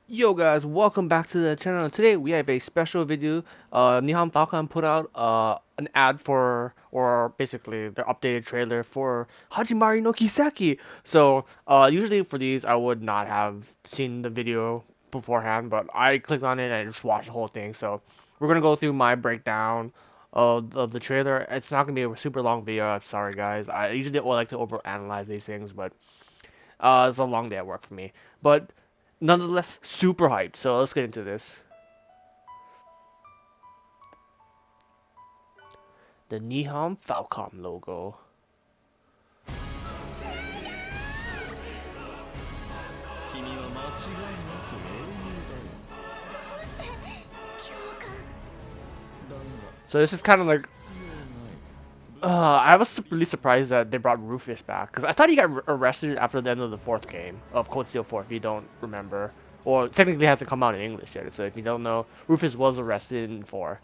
Yo guys, welcome back to the channel. Today we have a special video. Nihon Falcon put out an ad for, or basically their updated trailer for Hajimari no Kiseki. So usually for these I would not have seen the video beforehand, but I clicked on it and just watched the whole thing. So we're gonna go through my breakdown of the trailer. It's not gonna be a super long video. I'm sorry guys. I usually don't like to overanalyze these things, but it's a long day at work for me. But nonetheless, super hyped. So let's get into this. The Nihon Falcom logo. 君は間違いなく英雄だよ。So this is kind of like, 必要ない。I was really surprised that they brought Rufus back because I thought he got arrested after the end of the fourth game of Code Steel 4. If you don't remember, or technically it hasn't come out in English yet. So if you don't know, Rufus was arrested in 4.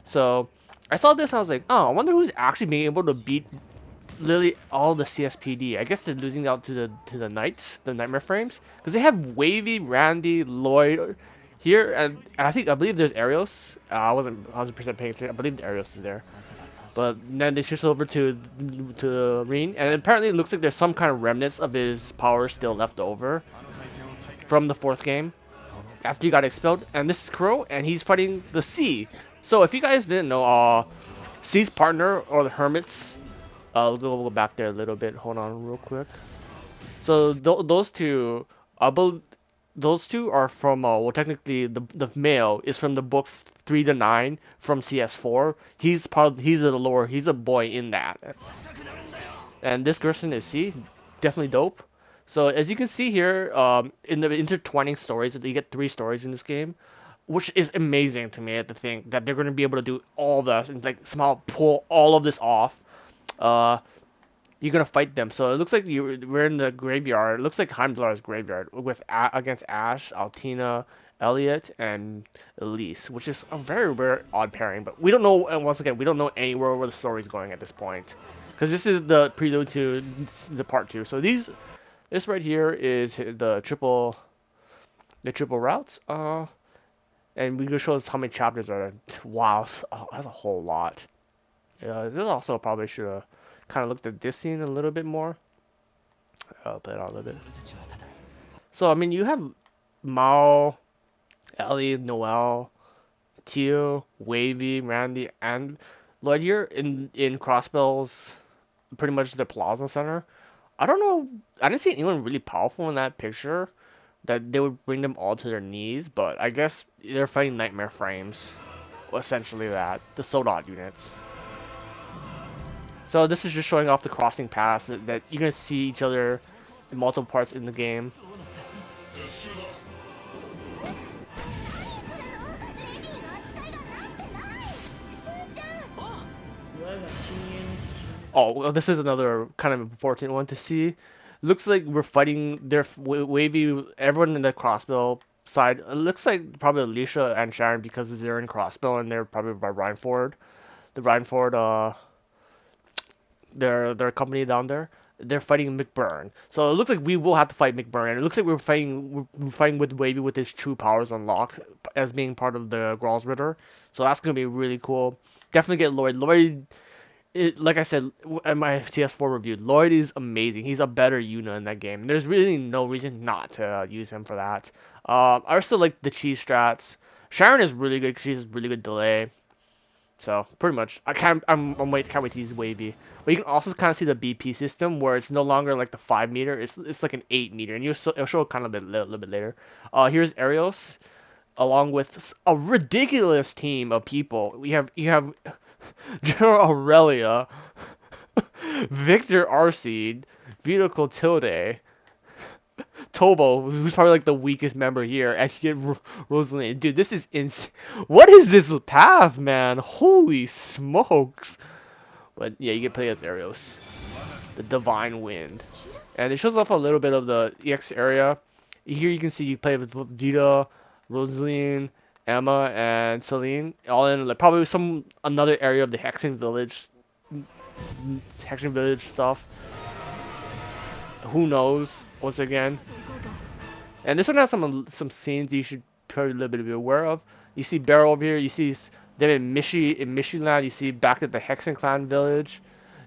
So I saw this and I was like, oh, I wonder who's actually being able to beat literally all the CSPD. I guess they're losing out to the Knights, the Nightmare Frames, because they have Wavy, Randy, Lloyd here, and I believe there's Arios. I wasn't 100% paying attention. I believe Arios is there, but then they switch over to Reen, and apparently it looks like there's some kind of remnants of his power still left over from the fourth game after he got expelled. And this is Crow, and he's fighting the Sea. So if you guys didn't know, C's partner or the Hermits. We'll go back there a little bit. Hold on, real quick. So those two, those two are from well, technically the male is from the books 3 to 9 from CS4. He's a lore. He's a boy in that. And this person is C, definitely dope. So as you can see here, in the intertwining stories, you get 3 stories in this game, which is amazing to me to think that they're going to be able to do all this and like somehow pull all of this off. Uh, you're gonna fight them. So it looks like we're in the graveyard. It looks like Heimdallr's graveyard with against Ash, Altina, Elliot, and Elise, which is a very rare odd pairing. But we don't know. And once again, we don't know anywhere where the story's going at this point, because this is the prelude to the part 2. So this right here is the triple routes. And we can show us how many chapters are there. Wow, that's a whole lot. This also probably should have kind of looked at this scene a little bit more. I'll play it out a little bit. So, I mean, you have Mao, Ellie, Noel, Tio, Wavy, Randy, and Lloyd here in Crossbell's pretty much the Plaza Center. I don't know. I didn't see anyone really powerful in that picture that they would bring them all to their knees, but I guess they're fighting Nightmare Frames. Essentially that. The Sodot units. So this is just showing off the crossing paths that you're gonna see each other in multiple parts in the game. Oh, well, this is another kind of important one to see. Looks like we're fighting their Wavy, everyone in the Crossbill side. It looks like probably Alicia and Sharon because they're in Crossbill and they're probably by Rhineford. The Rhineford, their company down there. They're fighting McBurn. So it looks like we will have to fight McBurn. And it looks like we're fighting with Wavy with his true powers unlocked as being part of the Gralls Ritter. So that's gonna be really cool. Definitely get Lloyd. Lloyd, like I said in my TS4 review, Lloyd is amazing. He's a better Yuna in that game. There's really no reason not to use him for that. I also like the cheese strats. Sharon is really good because she has really good delay. So pretty much, can't wait to use Wavy. But you can also kind of see the BP system where it's no longer like the 5 meter, it's like an 8 meter, and it'll show kind of a little bit later. Here's Arios, along with a ridiculous team of people. You have General Aurelia, Victor Arseed, Vito Clotilde, Tobo, who's probably like the weakest member here, and you get Rosalind. Dude, this is insane. What is this path, man? Holy smokes! But yeah, you can play as Arios, the Divine Wind, and it shows off a little bit of the EX area. Here you can see you play with Vita, Rosaline, Emma, and Celine, all in like probably another area of the Hexen Village stuff. Who knows? Once again. And this one has some scenes you should probably a little bit be aware of. You see Barrow over here. You see them in Mishiland. You see back at the Hexen clan village.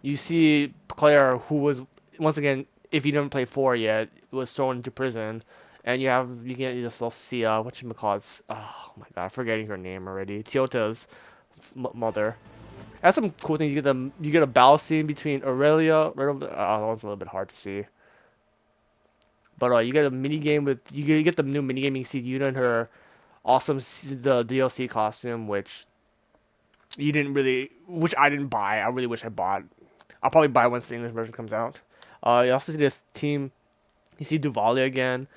You see Claire, who was once again, if you didn't play 4 yet, was thrown into prison. And you can just also see whatchamacallits. Oh my god, I'm forgetting her name already. Tyota's mother. That's some cool things. You get a battle scene between Aurelia. Right over that one's a little bit hard to see. But you get a mini game with you get the new mini gaming scene. You and her awesome the DLC costume, which you didn't really, which I didn't buy. I really wish I bought. I'll probably buy once the English version comes out. You also see this team. You see Duvalia again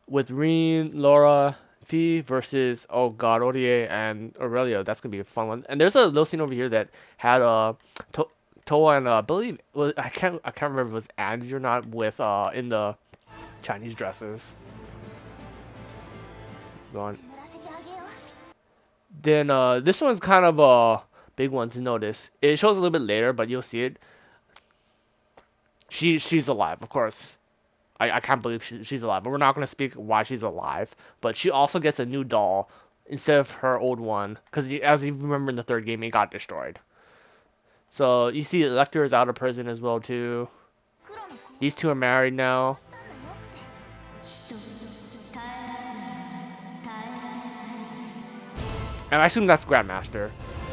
with Reen, Laura, Fee versus oh god, Orie and Aurelia. That's gonna be a fun one. And there's a little scene over here that had to- Toa and I believe well, I can't remember if it was Angie or not with in the Chinese dresses. Go on. Then this one's kind of a big one to notice. It shows a little bit later, but you'll see it. She's alive, of course. I can't believe she's alive, but we're not gonna speak why she's alive. But she also gets a new doll instead of her old one, because as you remember in the third game, it got destroyed. So you see, Elector is out of prison as well too. These two are married now, and I assume that's Grandmaster.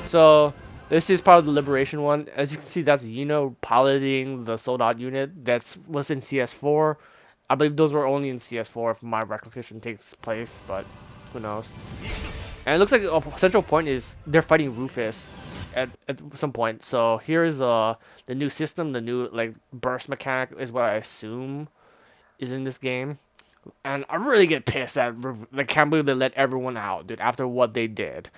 So this is part of the Liberation one. As you can see, that's piloting the Soldat unit. Was in CS4. I believe those were only in CS4 if my recollection takes place, but who knows. And it looks like a central point is they're fighting Rufus at some point. So here is the new system, the new like burst mechanic is what I assume is in this game. And I really get pissed at I can't believe they let everyone out, dude, after what they did.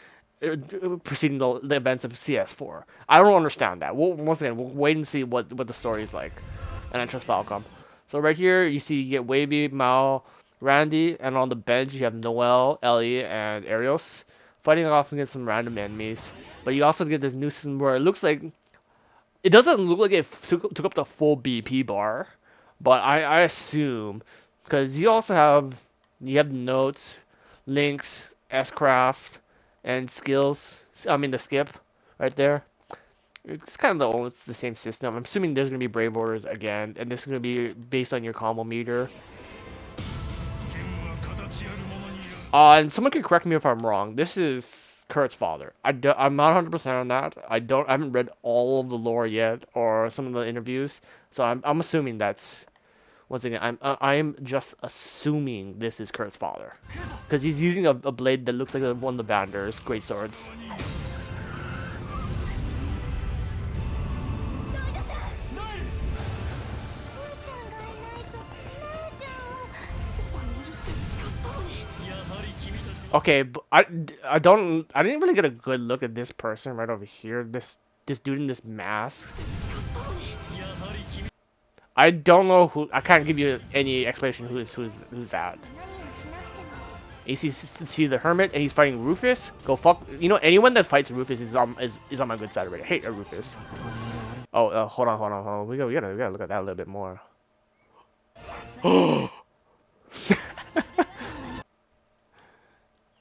Preceding the events of CS4. I don't understand that. Once again, we'll wait and see what the story is like. And then trust Falcom. So right here, you see you get Wavy, Mao, Randy, and on the bench you have Noel, Ellie, and Arios fighting off against some random enemies. But you also get this new system where it looks like it doesn't look like it took up the full BP bar, but I assume because you have notes, links, S craft, and skills. I mean the skip right there. It's kind of it's the same system. I'm assuming there's gonna be brave orders again, and this is gonna be based on your combo meter. And someone can correct me if I'm wrong. This is Kurt's father. I'm not 100% on that. I haven't read all of the lore yet or some of the interviews, so I'm assuming that's once again I'm just assuming this is Kurt's father because he's using a blade that looks like one of the Vander's great swords. Okay, but I didn't really get a good look at this person right over here. This dude in this mask. I don't know who. I can't give you any explanation who's that. You see the hermit, and he's fighting Rufus. Go fuck. You know, anyone that fights Rufus is on my good side already. I hate Rufus. Oh, hold on. We gotta look at that a little bit more.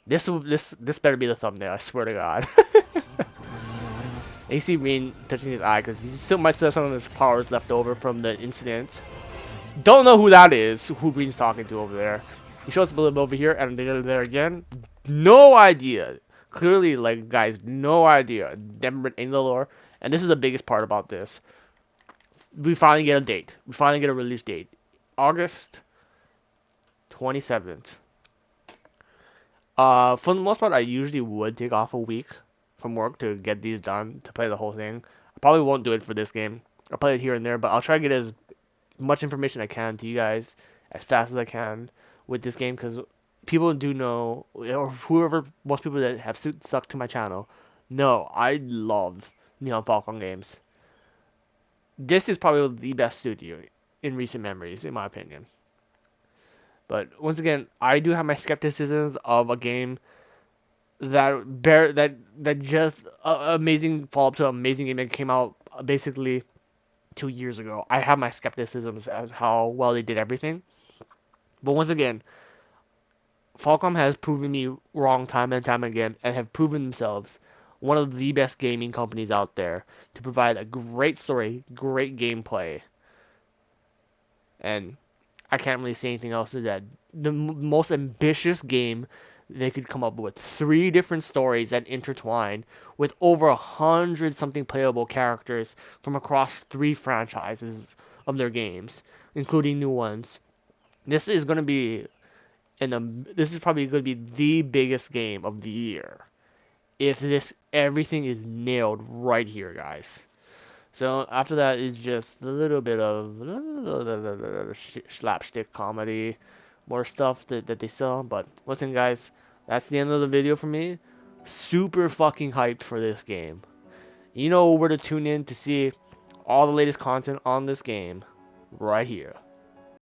This better be the thumbnail. I swear to God. And you see Rin touching his eye because he still might still have some of his powers left over from the incident. Don't know who that is. Who Rin's talking to over there. He shows up a little bit over here, and they're there again. No idea. Clearly, like guys, no idea. Never read any of the lore. And this is the biggest part about this. We finally get a date. We finally get a release date. August 27th. For the most part, I usually would take off a week from work to get these done, to play the whole thing. I probably won't do it for this game. I'll play it here and there, but I'll try to get as much information I can to you guys as fast as I can with this game, because people do know, or whoever, most people that have stuck to my channel, know I love Neon Falcon games. This is probably the best studio in recent memories, in my opinion. But once again, I do have my skepticisms of a game that just amazing follow up to an amazing game that came out basically 2 years ago. I have my skepticisms as how well they did everything. But once again, Falcom has proven me wrong time and time again, and have proven themselves one of the best gaming companies out there to provide a great story, great gameplay, and I can't really say anything else to that. The most ambitious game they could come up with. Three different stories that intertwine with over 100 something playable characters from across three franchises of their games, including new ones. This is going to be this is probably going to be the biggest game of the year if this everything is nailed right here, guys. So after that is just a little bit of slapstick comedy, more stuff that they sell. But listen, guys, that's the end of the video for me. Super fucking hyped for this game. You know where to tune in to see all the latest content on this game right here.